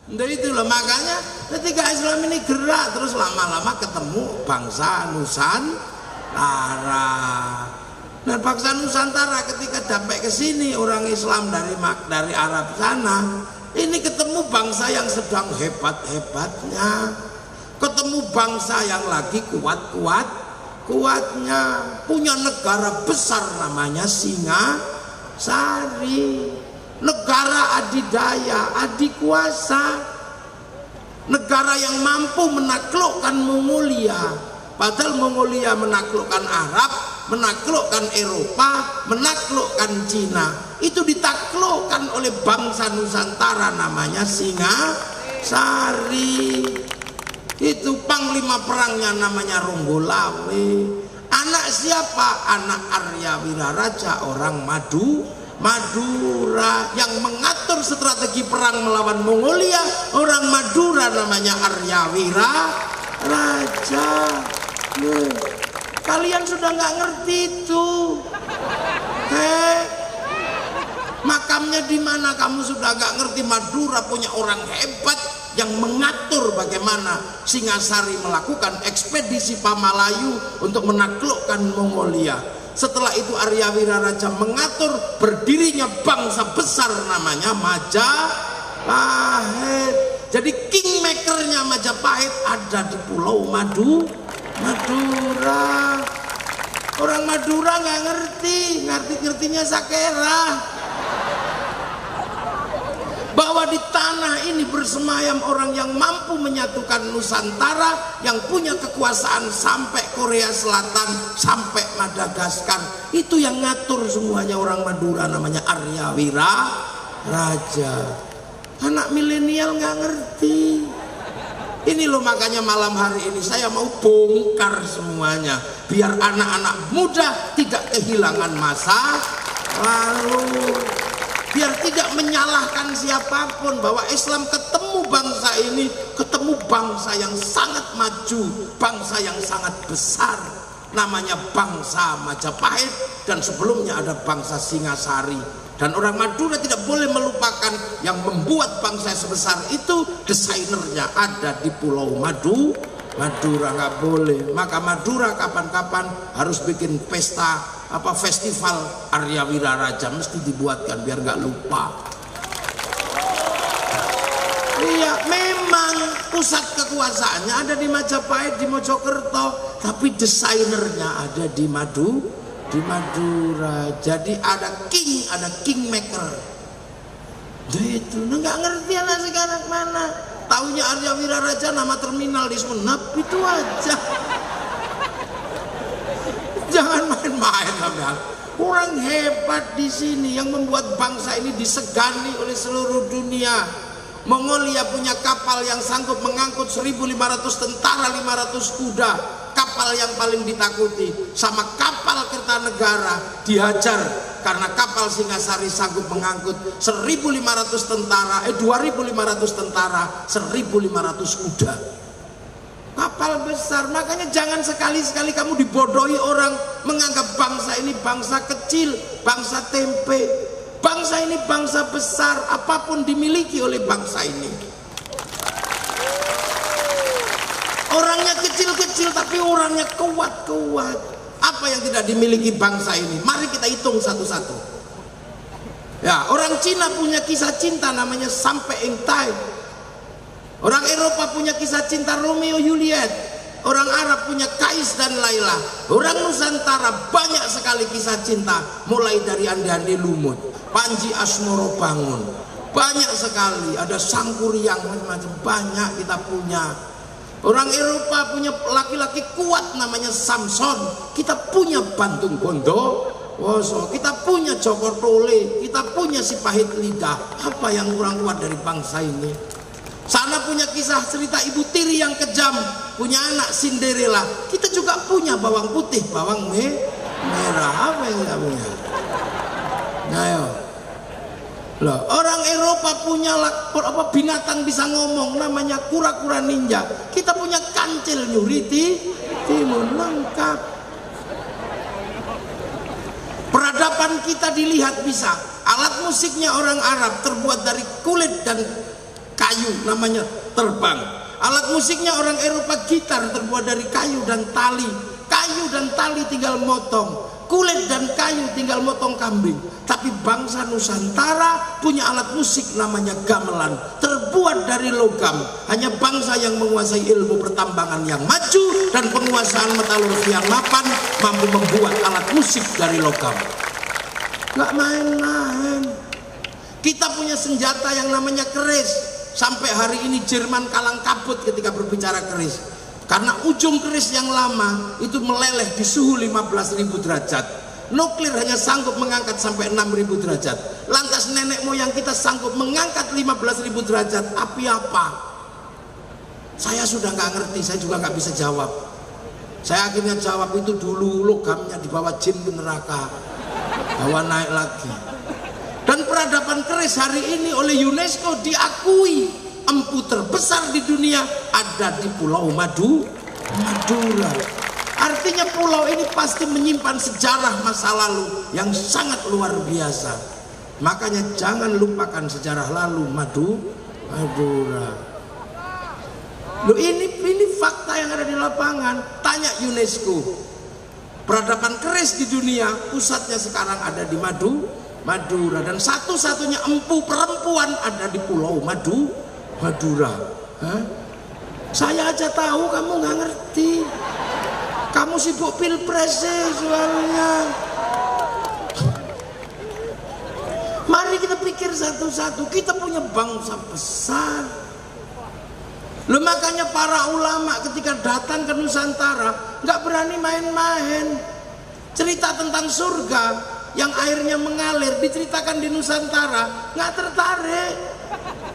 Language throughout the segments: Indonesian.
Nah itu loh, makanya ketika Islam ini gerak terus lama-lama ketemu bangsa Nusantara. Dan bangsa Nusantara ketika sampai ke sini orang Islam dari Arab sana, ini ketemu bangsa yang sedang hebat-hebatnya, ketemu bangsa yang lagi kuatnya, punya negara besar namanya Singasari, negara adidaya, adikuasa, negara yang mampu menaklukkan Mongolia. Padahal Mongolia menaklukkan Arab, menaklukkan Eropa, menaklukkan Cina. Itu ditaklukkan oleh bangsa Nusantara namanya Singasari. Itu panglima perangnya namanya Ronggolawe. Anak siapa? Anak Arya Wiraraja, orang Madura, yang mengatur strategi perang melawan Mongolia. Orang Madura namanya Arya Wiraraja. Kalian sudah nggak ngerti itu. Makamnya di mana? Kamu sudah nggak ngerti. Madura punya orang hebat yang mengatur bagaimana Singasari melakukan ekspedisi Pamalayu untuk menaklukkan Mongolia. Setelah itu Arya Wiraraja mengatur berdirinya bangsa besar namanya Majapahit. Jadi kingmakernya Majapahit ada di Pulau Madura. Orang Madura nggak ngertinya Sakera. Bahwa di tanah ini bersemayam orang yang mampu menyatukan Nusantara, yang punya kekuasaan sampai Korea Selatan, sampai Madagaskar. Itu yang ngatur semuanya orang Madura, namanya Arya Wiraraja. Anak milenial nggak ngerti. Ini loh, makanya malam hari ini saya mau bongkar semuanya, biar anak-anak muda tidak kehilangan masa lalu, biar tidak menyalahkan siapapun. Bahwa Islam ketemu bangsa ini, ketemu bangsa yang sangat maju, bangsa yang sangat besar, namanya bangsa Majapahit, dan sebelumnya ada bangsa Singasari. Dan orang Madura tidak boleh melupakan yang membuat bangsa sebesar itu, desainernya ada di Pulau Madura, nggak boleh. Maka Madura kapan-kapan harus bikin pesta festival Arya Wiraraja, mesti dibuatkan biar nggak lupa. Iya, memang pusat kekuasaannya ada di Majapahit, di Mojokerto, tapi desainernya ada di Madura. Jadi ada king, ada kingmaker. Itu nggak ngerti anak sekarang mana. Taunya Arya Wiraraja nama terminal di Sumenep, itu aja. Jangan main-main lah. Orang hebat di sini yang membuat bangsa ini disegani oleh seluruh dunia. Mongolia punya kapal yang sanggup mengangkut 1.500 tentara, 500 kuda. Kapal yang paling ditakuti. Sama kapal Kertanegara dihajar karena kapal Singasari sanggup mengangkut 1.500 tentara, 2.500 tentara, 1.500 kuda. Kapal besar. Makanya jangan sekali-sekali kamu dibodohi orang, menganggap bangsa ini bangsa kecil, bangsa tempe. Bangsa ini bangsa besar, apapun dimiliki oleh bangsa ini. Orangnya kecil-kecil tapi orangnya kuat-kuat. Apa yang tidak dimiliki bangsa ini? Mari kita hitung satu-satu. Ya, orang Cina punya kisah cinta namanya Sampai Engtai. Orang Eropa punya kisah cinta Romeo Juliet. Orang Arab punya Kais dan Laila. Orang Nusantara banyak sekali kisah cinta, mulai dari Andi-Andi Lumut, Panji Asmoro Bangun. Banyak sekali, ada Sangkuriang, macam-macam, banyak kita punya. Orang Eropa punya laki-laki kuat namanya Samson. Kita punya Bantung Bondowoso, kita punya Joko Tole, kita punya si Pahit Lidah. Apa yang kurang kuat dari bangsa ini? Sana punya kisah cerita Ibu Tiri yang kejam, punya anak Cinderella. Kita juga punya bawang putih, bawang merah. Apa yang kita punya? Nah, yo. Loh, orang Eropa punya binatang bisa ngomong namanya kura-kura ninja. Kita punya kancil nyuriti timun, lengkap. Peradaban kita dilihat bisa. Alat musiknya orang Arab terbuat dari kulit dan kayu, namanya terbang. Alat musiknya orang Eropa gitar terbuat dari kayu dan tali. Kayu dan tali tinggal motong, kulit dan kayu tinggal motong kambing. Tapi bangsa Nusantara punya alat musik namanya gamelan, terbuat dari logam. Hanya bangsa yang menguasai ilmu pertambangan yang maju dan penguasaan metalurgi yang mapan mampu membuat alat musik dari logam. Gak main-main. Kita punya senjata yang namanya keris. Sampai hari ini Jerman kalang kabut ketika berbicara keris, karena ujung keris yang lama itu meleleh di suhu 15.000 derajat. Nuklir hanya sanggup mengangkat sampai 6.000 derajat. Lantas nenek moyang kita sanggup mengangkat 15.000 derajat. Api apa? Saya sudah nggak ngerti, saya juga nggak bisa jawab. Saya akhirnya jawab itu dulu logamnya dibawa jin ke neraka, bawa naik lagi. Dan peradaban keris hari ini oleh UNESCO diakui empu terbesar di dunia ada di Pulau Madura. Artinya pulau ini pasti menyimpan sejarah masa lalu yang sangat luar biasa. Makanya jangan lupakan sejarah lalu Madura. Loh, ini fakta yang ada di lapangan. Tanya UNESCO. Peradaban keris di dunia pusatnya sekarang ada di Madura, dan satu-satunya empu perempuan ada di Pulau Madura. Hah? Saya aja tahu, kamu nggak ngerti. Kamu sibuk pilpres soalnya. Mari kita pikir satu-satu. Kita punya bangsa besar. Loh, makanya para ulama ketika datang ke Nusantara nggak berani main-main. Cerita tentang surga yang airnya mengalir diceritakan di Nusantara nggak tertarik,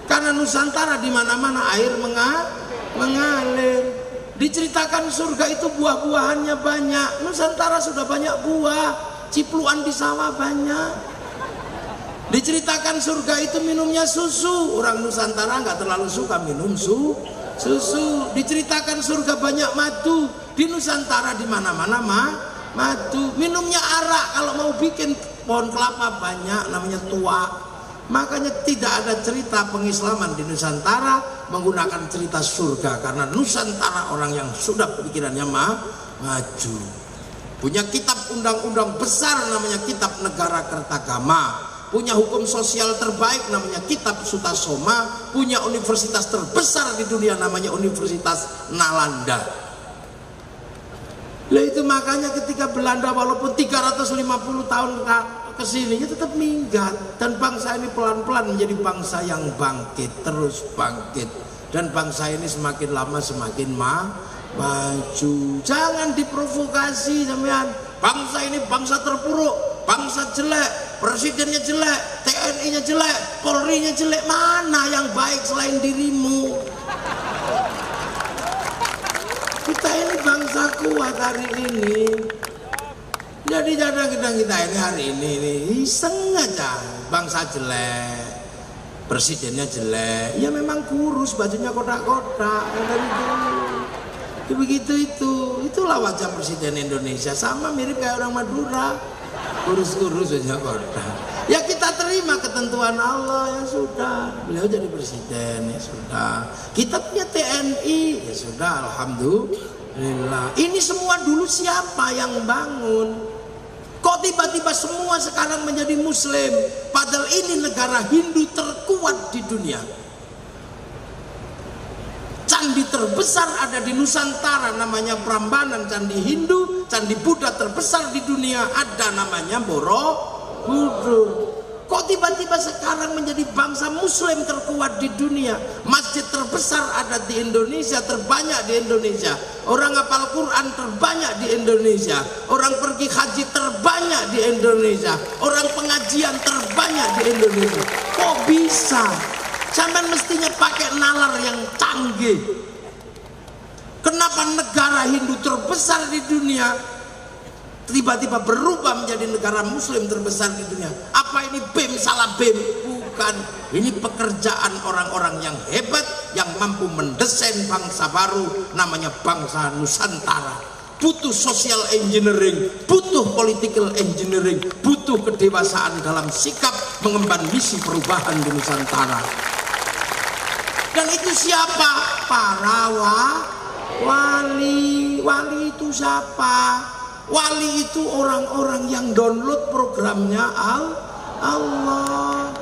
karena Nusantara di mana-mana air mengalir. Diceritakan surga itu buah-buahannya banyak, Nusantara sudah banyak buah, cipluan di sawah banyak. Diceritakan surga itu minumnya susu, orang Nusantara nggak terlalu suka minum susu. Diceritakan surga banyak madu, di Nusantara di mana-mana madu. Minumnya arak, kalau mau bikin pohon kelapa banyak, namanya tua. Makanya tidak ada cerita pengislaman di Nusantara menggunakan cerita surga, karena Nusantara orang yang sudah pikirannya maju. Punya kitab undang-undang besar namanya Kitab Negara Kertagama. Punya hukum sosial terbaik namanya Kitab Sutasoma. Punya universitas terbesar di dunia namanya Universitas Nalanda. Lah itu makanya ketika Belanda walaupun 350 tahun ke sini tetap minggat, dan bangsa ini pelan-pelan menjadi bangsa yang bangkit, terus bangkit, dan bangsa ini semakin lama semakin maju. Jangan diprovokasi sampean. Bangsa ini bangsa terpuruk, bangsa jelek, presidennya jelek, TNI-nya jelek, Polri-nya jelek. Mana yang baik selain dirimu? Kita ini bangsa kuat hari ini. Jadi jangan kita ini hari ini iseng aja. Bangsa jelek, presidennya jelek, ya memang kurus, bajunya kotak-kotak dari dulu. Ya begitu itulah wajah presiden Indonesia, sama mirip kayak orang Madura, kurus-kurus aja kotak. Ya kita terima ketentuan Allah, ya sudah, beliau jadi presiden, ya sudah. Kita punya TNI, ya sudah, alhamdulillah. Ini semua dulu siapa yang bangun? Kok tiba-tiba semua sekarang menjadi Muslim? Padahal ini negara Hindu terkuat di dunia. Candi terbesar ada di Nusantara namanya Prambanan, candi Hindu. Candi Buddha terbesar di dunia ada namanya Borobudur. Kok tiba-tiba sekarang menjadi bangsa Muslim terkuat di dunia? Masjid terbesar ada di Indonesia, terbanyak di Indonesia. Orang hafal Quran terbanyak di Indonesia. Orang pergi haji terbanyak di Indonesia. Orang pengajian terbanyak di Indonesia. Kok bisa? Sampai mestinya pakai nalar yang canggih. Kenapa negara Hindu terbesar di dunia tiba-tiba berubah menjadi negara Muslim terbesar di dunia? Apa ini BIM salah BIM? Bukan. Ini pekerjaan orang-orang yang hebat yang mampu mendesain bangsa baru namanya bangsa Nusantara. Butuh social engineering, butuh political engineering, butuh kedewasaan dalam sikap mengemban misi perubahan di Nusantara. Dan itu siapa? Para wali. Wali itu siapa? Wali itu orang-orang yang download programnya Allah.